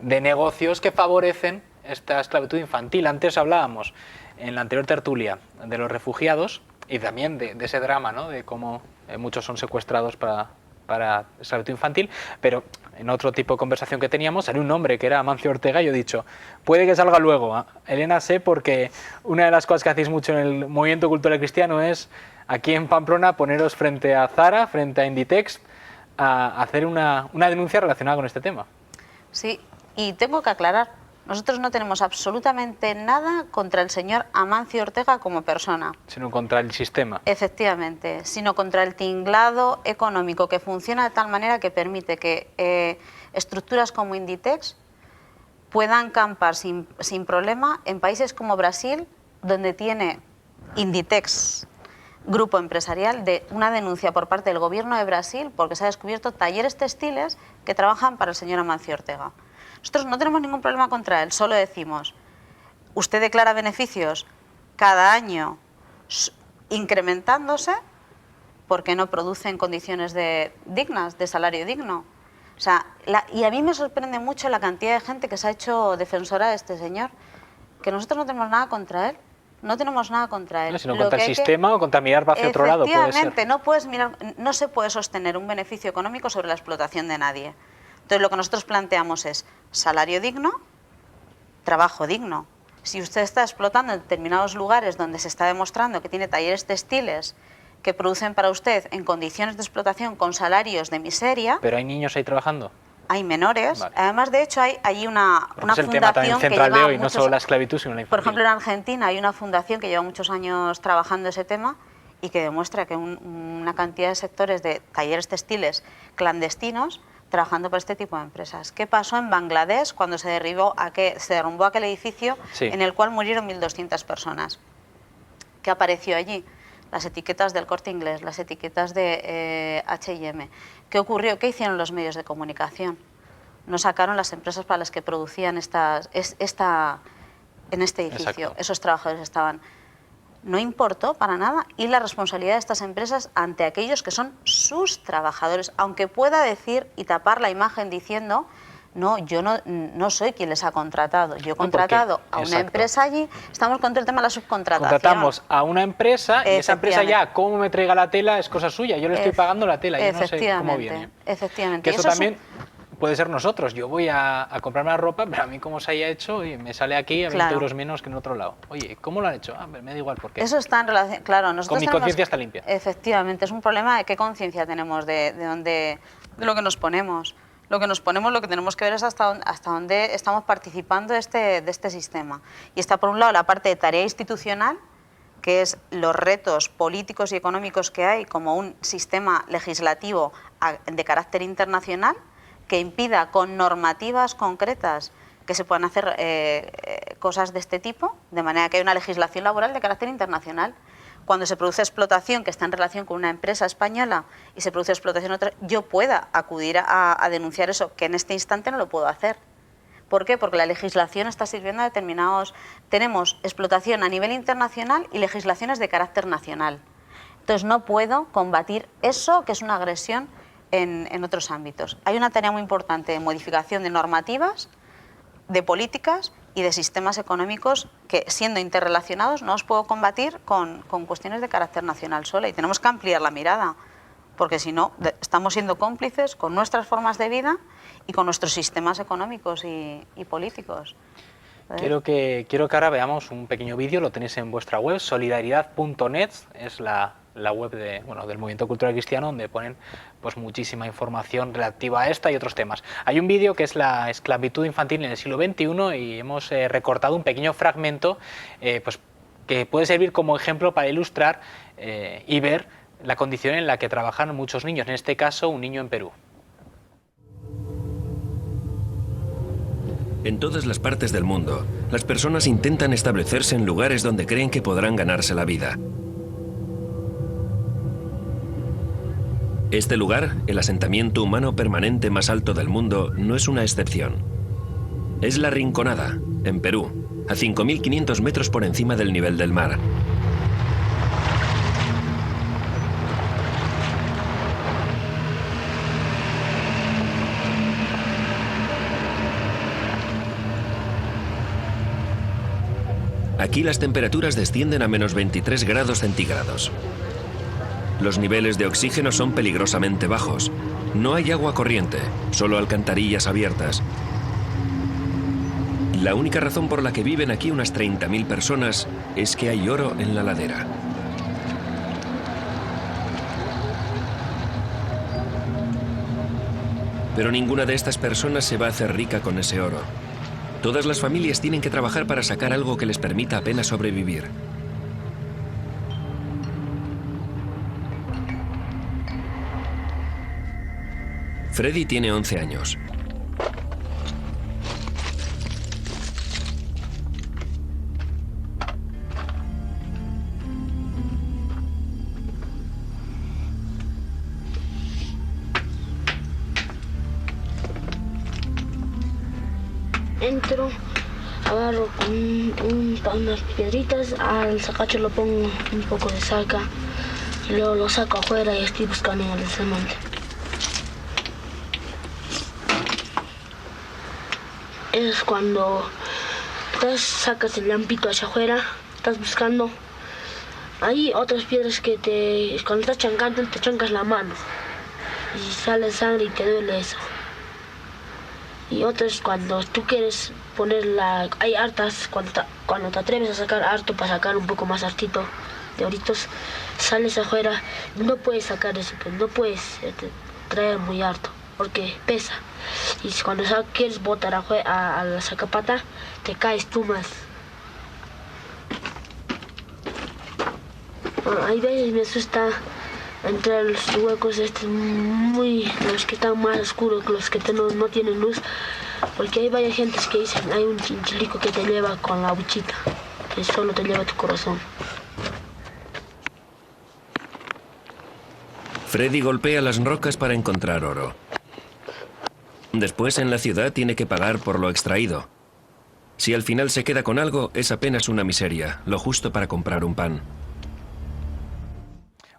negocios que favorecen esta esclavitud infantil. Antes hablábamos en la anterior tertulia de los refugiados y también de ese drama, ¿no? De cómo muchos son secuestrados para esclavitud infantil, pero en otro tipo de conversación que teníamos salió un nombre que era Amancio Ortega y yo he dicho, puede que salga luego, Elena, sé, porque una de las cosas que hacéis mucho en el movimiento cultural cristiano es aquí en Pamplona poneros frente a Zara, frente a Inditex, a hacer una denuncia relacionada con este tema. Sí, y tengo que aclarar, nosotros no tenemos absolutamente nada contra el señor Amancio Ortega como persona. Sino contra el sistema. Efectivamente, sino contra el tinglado económico que funciona de tal manera que permite que estructuras como Inditex puedan campar sin problema en países como Brasil, donde tiene Inditex, grupo empresarial, de una denuncia por parte del gobierno de Brasil porque se ha descubierto talleres textiles que trabajan para el señor Amancio Ortega. Nosotros no tenemos ningún problema contra él, solo decimos, usted declara beneficios cada año incrementándose porque no producen condiciones dignas, de salario digno. O sea, y a mí me sorprende mucho la cantidad de gente que se ha hecho defensora de este señor, que nosotros no tenemos nada contra él. No tenemos nada contra él. No, sino contra el sistema o contra mirar hacia otro lado, puede ser. Efectivamente, no se puede sostener un beneficio económico sobre la explotación de nadie. Entonces, lo que nosotros planteamos es salario digno, trabajo digno. Si usted está explotando en determinados lugares donde se está demostrando que tiene talleres textiles que producen para usted en condiciones de explotación con salarios de miseria... ¿Pero hay niños ahí trabajando? Hay menores. Vale. Además, de hecho, hay una es el tema también central de hoy, no solo la esclavitud, sino la infantil. Por ejemplo, en Argentina hay una fundación que lleva muchos años trabajando ese tema y que demuestra que una cantidad de sectores de talleres textiles clandestinos trabajando para este tipo de empresas. ¿Qué pasó en Bangladesh cuando se derrumbó aquel edificio en el cual murieron 1.200 personas? ¿Qué apareció allí? Las etiquetas del Corte Inglés, las etiquetas de H&M. ¿Qué ocurrió? ¿Qué hicieron los medios de comunicación? No sacaron las empresas para las que producían en este edificio. Exacto. Esos trabajadores estaban. No importó para nada, y la responsabilidad de estas empresas ante aquellos que son sus trabajadores, aunque pueda decir y tapar la imagen diciendo: no, yo no soy quien les ha contratado, yo he contratado a una empresa allí. Estamos contra el tema de la subcontratación. Contratamos a una empresa y esa empresa ya, cómo me traiga la tela es cosa suya, yo le estoy pagando la tela, yo no sé cómo viene. Efectivamente. Que eso también puede ser nosotros. Yo voy a comprarme la ropa, pero a mí como se haya hecho, y me sale aquí a 20 euros menos que en otro lado. Oye, ¿cómo lo han hecho? Me da igual por qué. Eso está en relación, claro. Nosotros con mi conciencia está limpia. Efectivamente, es un problema de qué conciencia tenemos de lo que nos ponemos. Lo que nos ponemos, lo que tenemos que ver es hasta dónde estamos participando de este sistema. Y está por un lado la parte de tarea institucional, que es los retos políticos y económicos que hay como un sistema legislativo de carácter internacional, que impida con normativas concretas que se puedan hacer cosas de este tipo, de manera que hay una legislación laboral de carácter internacional. Cuando se produce explotación que está en relación con una empresa española y se produce explotación otra, yo pueda acudir a denunciar eso, que en este instante no lo puedo hacer. ¿Por qué? Porque la legislación está sirviendo a determinados... Tenemos explotación a nivel internacional y legislaciones de carácter nacional. Entonces no puedo combatir eso, que es una agresión en otros ámbitos. Hay una tarea muy importante de modificación de normativas, de políticas y de sistemas económicos que, siendo interrelacionados, no os puedo combatir con cuestiones de carácter nacional sola, y tenemos que ampliar la mirada, porque si no, estamos siendo cómplices con nuestras formas de vida y con nuestros sistemas económicos y políticos. Quiero que ahora veamos un pequeño vídeo, lo tenéis en vuestra web, solidaridad.net, es la web del Movimiento Cultural Cristiano, donde ponen pues muchísima información relativa a esta y otros temas. Hay un vídeo que es la esclavitud infantil en el siglo XXI y hemos recortado un pequeño fragmento pues, que puede servir como ejemplo para ilustrar y ver la condición en la que trabajan muchos niños, en este caso un niño en Perú. En todas las partes del mundo, las personas intentan establecerse en lugares donde creen que podrán ganarse la vida. Este lugar, el asentamiento humano permanente más alto del mundo, no es una excepción. Es La Rinconada, en Perú, a 5.500 metros por encima del nivel del mar. Aquí las temperaturas descienden a menos 23 grados centígrados. Los niveles de oxígeno son peligrosamente bajos. No hay agua corriente, solo alcantarillas abiertas. La única razón por la que viven aquí unas 30.000 personas es que hay oro en la ladera. Pero ninguna de estas personas se va a hacer rica con ese oro. Todas las familias tienen que trabajar para sacar algo que les permita apenas sobrevivir. Freddy tiene 11 años. Entro, agarro unas piedritas, al sacacho lo pongo un poco de saca y luego lo saco afuera y estoy buscando en el cemento. Es cuando sacas el lampito hacia afuera, estás buscando. Hay otras piedras que cuando estás chancando te chancas la mano y sale sangre y te duele eso. Y otras cuando tú quieres ponerla, hay hartas, cuando te atreves a sacar harto para sacar un poco más hartito de oritos, sales afuera, no puedes sacar eso, pues no puedes traer muy harto porque pesa. Y cuando quieres botar a la sacapata, te caes tú más. Hay veces me asusta entre los huecos los que están más oscuros, los que no tienen luz, porque hay varias gentes que dicen, hay un chinchilico que te lleva con la buchita, que solo te lleva tu corazón. Freddy golpea las rocas para encontrar oro. Después en la ciudad tiene que pagar por lo extraído. Si al final se queda con algo, es apenas una miseria, lo justo para comprar un pan.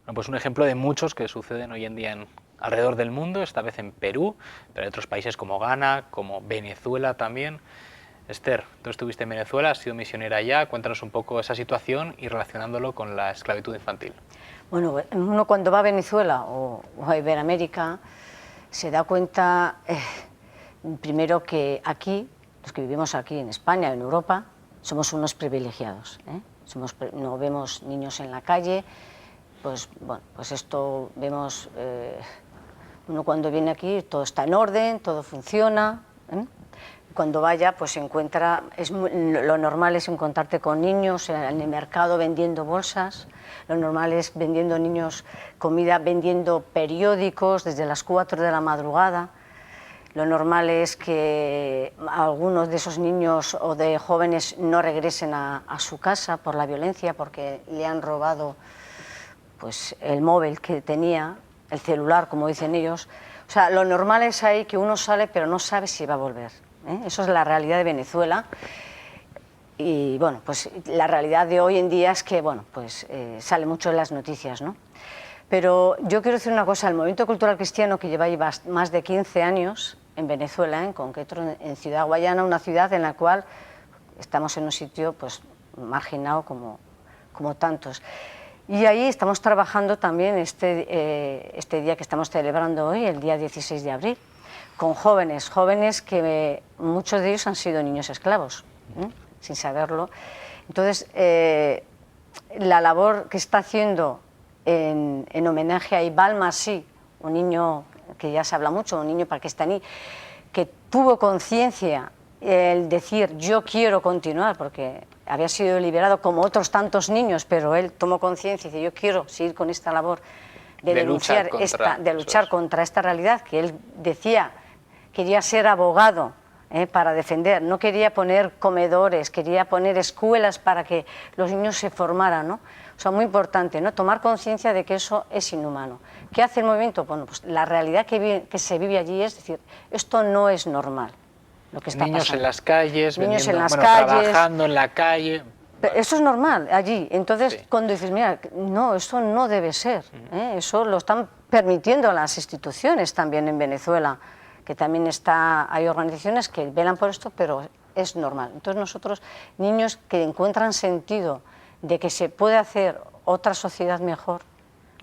Bueno, pues un ejemplo de muchos que suceden hoy en día alrededor del mundo, esta vez en Perú, pero hay otros países como Ghana, como Venezuela también. Esther, tú estuviste en Venezuela, has sido misionera allá, cuéntanos un poco esa situación y relacionándolo con la esclavitud infantil. Bueno, uno cuando va a Venezuela o a Iberoamérica se da cuenta, primero que aquí, los que vivimos aquí en España, en Europa, somos unos privilegiados, ¿eh? No vemos niños en la calle, pues bueno, pues esto vemos, uno cuando viene aquí todo está en orden, todo funciona, ¿eh? Cuando vaya pues se encuentra, lo normal es encontrarte con niños en el mercado vendiendo bolsas, lo normal es vendiendo niños comida, vendiendo periódicos desde las 4 de la madrugada. Lo normal es que algunos de esos niños o de jóvenes no regresen a su casa por la violencia, porque le han robado pues, el móvil que tenía, el celular, como dicen ellos. O sea, lo normal es ahí que uno sale pero no sabe si va a volver, ¿eh? Eso es la realidad de Venezuela. Y bueno, pues la realidad de hoy en día es que bueno, pues, sale mucho en las noticias, ¿no? Pero yo quiero decir una cosa, el movimiento cultural cristiano que lleva ahí más de 15 años en Venezuela, en concreto en Ciudad Guayana, una ciudad en la cual estamos en un sitio pues, marginado como tantos. Y ahí estamos trabajando también este día que estamos celebrando hoy, el día 16 de abril, con jóvenes que muchos de ellos han sido niños esclavos, ¿eh? Sin saberlo. Entonces, la labor que está haciendo en homenaje a Iqbal Masih, un niño que ya se habla mucho, un niño pakistaní, que tuvo conciencia, el decir yo quiero continuar, porque había sido liberado como otros tantos niños, pero él tomó conciencia y dice yo quiero seguir con esta labor de denunciar, luchar contra esta realidad, que él decía, quería ser abogado, para defender, no quería poner comedores, quería poner escuelas para que los niños se formaran, ¿no? O sea, muy importante, ¿no? Tomar conciencia de que eso es inhumano. ¿Qué hace el movimiento? Bueno, pues la realidad que se vive allí es decir, esto no es normal, lo que está niños pasando. En las calles, niños en las calles, calles, trabajando en la calle. Pero eso es normal allí. Entonces, sí. Cuando dices, mira, no, eso no debe ser, ¿eh? Eso lo están permitiendo las instituciones también en Venezuela, que también hay organizaciones que velan por esto, pero es normal. Entonces nosotros, niños que encuentran sentido de que se puede hacer otra sociedad mejor,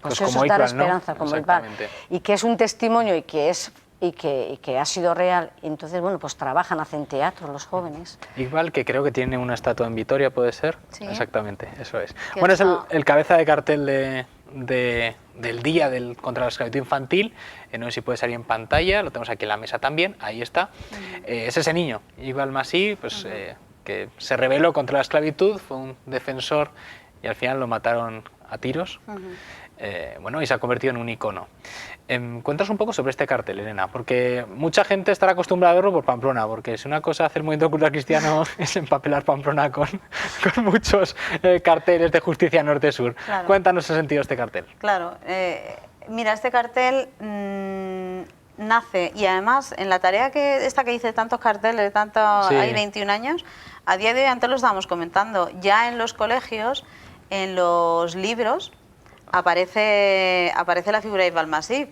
pues eso es dar esperanza, ¿no? Como Iqbal, y que es un testimonio y que ha sido real. Y entonces, bueno, pues trabajan, hacen teatro los jóvenes. Iqbal, que creo que tiene una estatua en Vitoria, ¿puede ser? Sí. Exactamente, eso es. Bueno, es el cabeza de cartel del día contra la esclavitud infantil, no sé si puede salir en pantalla, lo tenemos aquí en la mesa también, ahí está. Es ese niño, Iqbal Masih, pues, que se rebeló contra la esclavitud, fue un defensor y al final lo mataron a tiros. Bueno, y se ha convertido en un icono. Cuéntanos un poco sobre este cartel, Elena, porque mucha gente estará acostumbrada a verlo por Pamplona, porque si una cosa hace el movimiento cultural cristiano es empapelar Pamplona con muchos carteles de justicia norte-sur. Claro. Cuéntanos el sentido de este cartel. Claro, mira, este cartel nace, y además en la tarea que dice tantos carteles, sí. Hay 21 años, a día de hoy, antes lo estábamos comentando, ya en los colegios, en los libros, aparece la figura de Iqbal Masih.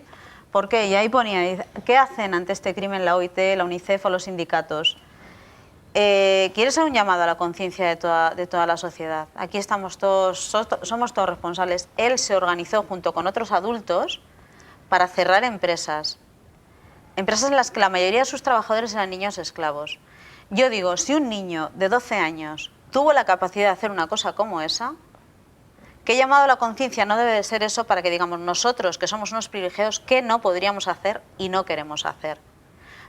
¿Por qué? Y ahí ponía, ¿qué hacen ante este crimen la OIT, la UNICEF o los sindicatos? Quiere ser un llamado a la conciencia de toda la sociedad. Aquí estamos todos, somos todos responsables. Él se organizó junto con otros adultos para cerrar empresas en las que la mayoría de sus trabajadores eran niños esclavos. Yo digo, si un niño de 12 años tuvo la capacidad de hacer una cosa como esa, ¿qué llamado a la conciencia no debe de ser eso para que digamos nosotros, que somos unos privilegiados, qué no podríamos hacer y no queremos hacer?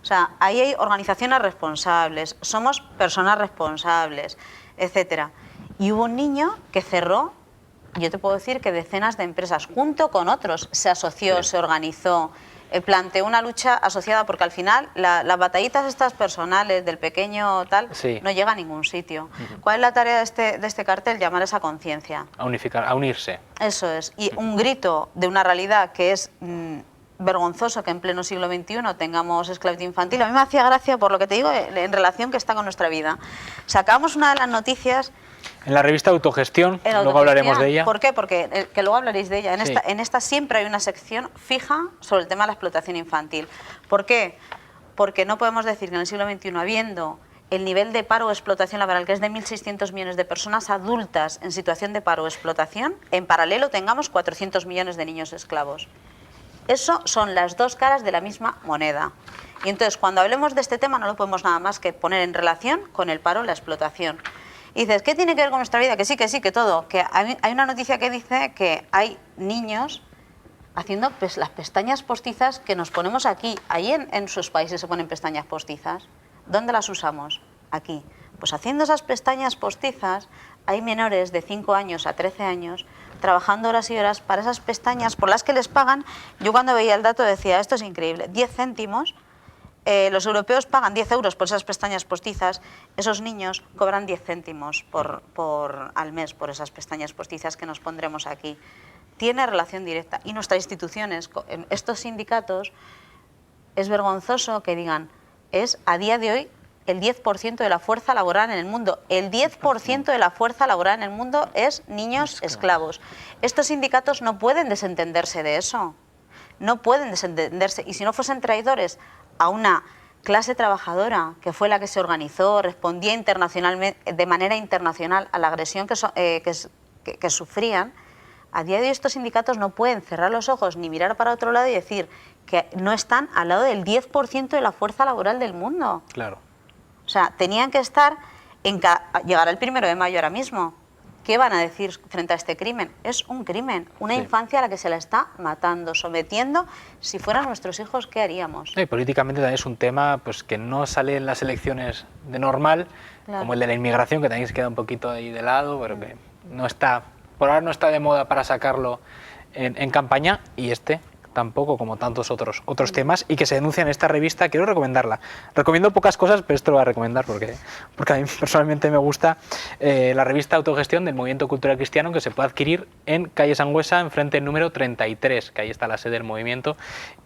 O sea, ahí hay organizaciones responsables, somos personas responsables, etcétera. Y hubo un niño que cerró yo te puedo decir que decenas de empresas, junto con otros, se asoció, se organizó, planteó una lucha asociada, porque al final las batallitas estas personales del pequeño tal no llega a ningún sitio. ¿Cuál es la tarea de este cartel? Llamar a esa conciencia. A unificar, a unirse. Eso es. Y un grito de una realidad que es vergonzoso que en pleno siglo XXI tengamos esclavitud infantil. A mí me hacía gracia por lo que te digo en relación que está con nuestra vida. Sacamos una de las noticias... En la revista Autogestión, luego hablaremos de ella. ¿Por qué? Porque que luego hablaréis de ella. En esta siempre hay una sección fija sobre el tema de la explotación infantil. ¿Por qué? Porque no podemos decir que en el siglo XXI, habiendo el nivel de paro o explotación laboral, que es de 1.600 millones de personas adultas en situación de paro o explotación, en paralelo tengamos 400 millones de niños esclavos. Eso son las dos caras de la misma moneda. Y entonces, cuando hablemos de este tema, no lo podemos nada más que poner en relación con el paro o la explotación. Y dices, ¿qué tiene que ver con nuestra vida? Que sí, que todo. Que hay una noticia que dice que hay niños haciendo las pestañas postizas que nos ponemos aquí. Ahí en sus países se ponen pestañas postizas. ¿Dónde las usamos? Aquí. Pues haciendo esas pestañas postizas, hay menores de 5 años a 13 años trabajando horas y horas para esas pestañas por las que les pagan. Yo cuando veía el dato decía, esto es increíble, 10 céntimos. Los europeos pagan 10 euros por esas pestañas postizas, esos niños cobran 10 céntimos al mes por esas pestañas postizas que nos pondremos aquí. Tiene relación directa. Y nuestras instituciones, estos sindicatos, es vergonzoso que digan, es a día de hoy el 10% de la fuerza laboral en el mundo. El 10% de la fuerza laboral en el mundo es niños esclavos. Estos sindicatos no pueden desentenderse de eso. No pueden desentenderse. Y si no fuesen traidores a una clase trabajadora que fue la que se organizó, respondía internacionalmente, de manera internacional a la agresión que sufrían, a día de hoy estos sindicatos no pueden cerrar los ojos ni mirar para otro lado y decir que no están al lado del 10% de la fuerza laboral del mundo. Claro. O sea, tenían que estar llegar el 1 de mayo ahora mismo. ¿Qué van a decir frente a este crimen? Es un crimen, una infancia a la que se la está matando, sometiendo. Si fueran nuestros hijos, ¿qué haríamos? Y políticamente también es un tema pues, que no sale en las elecciones de normal, como el de la inmigración, que también se queda un poquito ahí de lado, pero que no está, por ahora no está de moda para sacarlo en campaña, y este tampoco, como tantos otros temas, y que se denuncia en esta revista. Quiero recomendarla. Recomiendo pocas cosas, pero esto lo voy a recomendar porque a mí personalmente me gusta. La revista Autogestión del Movimiento Cultural Cristiano, que se puede adquirir en calle Sangüesa, enfrente del número 33, que ahí está la sede del movimiento.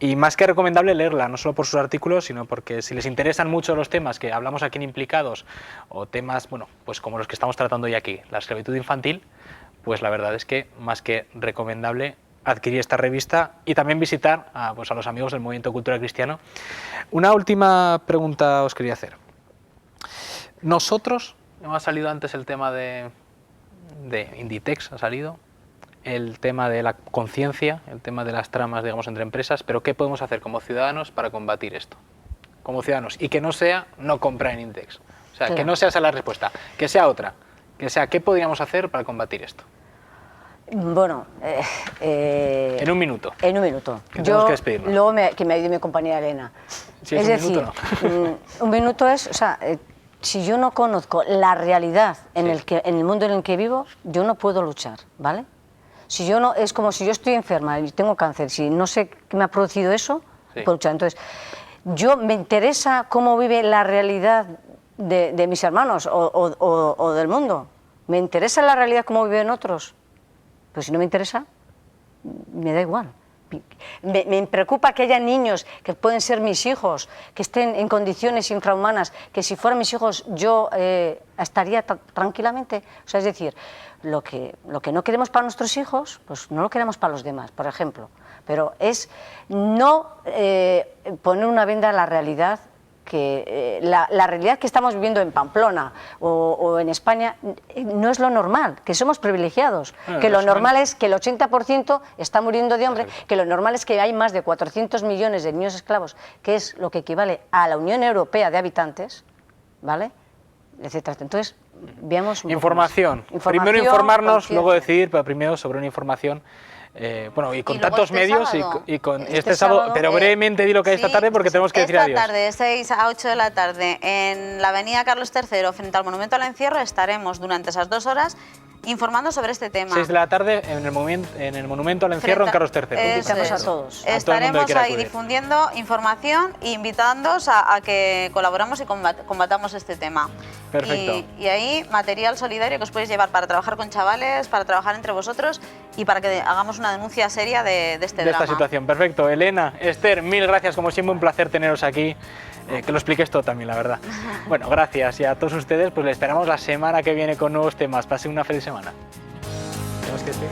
Y más que recomendable leerla, no solo por sus artículos, sino porque si les interesan mucho los temas que hablamos aquí en Implicados, o temas, bueno, pues como los que estamos tratando hoy aquí, la esclavitud infantil, pues la verdad es que más que recomendable adquirir esta revista y también visitar a los amigos del Movimiento Cultural Cristiano. Una última pregunta os quería hacer. Nosotros, ha salido antes el tema de Inditex, ha salido el tema de la conciencia, el tema de las tramas, digamos, entre empresas, pero ¿qué podemos hacer como ciudadanos para combatir esto? Como ciudadanos, y que no sea no comprar en Inditex. O sea, claro, que no sea esa la respuesta, que sea otra, que sea ¿qué podríamos hacer para combatir esto? Bueno, en un minuto. En un minuto. Que tenemos que despedirnos. Luego que me ayude mi compañera Elena. Si es un decir, minuto, no. Un minuto es, o sea, si yo no conozco la realidad en el mundo en el que vivo, yo no puedo luchar, ¿vale? Si yo no, es como si yo estoy enferma y tengo cáncer, si no sé qué me ha producido eso, puedo luchar. Entonces, yo me interesa cómo vive la realidad de mis hermanos o del mundo. Me interesa la realidad cómo viven otros. Pero si no me interesa, me da igual. Me preocupa que haya niños que pueden ser mis hijos, que estén en condiciones infrahumanas, que si fueran mis hijos yo estaría tranquilamente. O sea, es decir, lo que no queremos para nuestros hijos, pues no lo queremos para los demás, por ejemplo. Pero es no poner una venda a la realidad, que la realidad que estamos viviendo en Pamplona o en España no es lo normal, que somos privilegiados, que lo normal es que el 80% está muriendo de hambre, que lo normal es que hay más de 400 millones de niños esclavos, que es lo que equivale a la Unión Europea de habitantes, ¿vale? Etcétera. Entonces, veamos un información. Primero informarnos, luego decidir, pero primero sobre una información. Bueno, y con tantos medios y con este sábado, pero brevemente di lo que hay esta tarde porque tenemos que decir adiós. Esta tarde, de 6 a 8 de la tarde, en la avenida Carlos III, frente al Monumento al Encierro, estaremos durante esas 2 horas informando sobre este tema. 6 de la tarde en el Monumento al Encierro en Carlos III. Invitamos a todos. Estaremos ahí difundiendo información e invitándoos a que colaboramos y combatamos este tema. Perfecto. Y ahí material solidario que os podéis llevar para trabajar con chavales, para trabajar entre vosotros y para que hagamos una denuncia seria de este drama. Esta situación. Perfecto. Elena, Esther, mil gracias. Como siempre, un placer teneros aquí. Que lo expliques todo también, la verdad. Bueno, gracias. Y a todos ustedes, pues les esperamos la semana que viene con nuevos temas. Pasen una feliz semana. Tenemos que decir,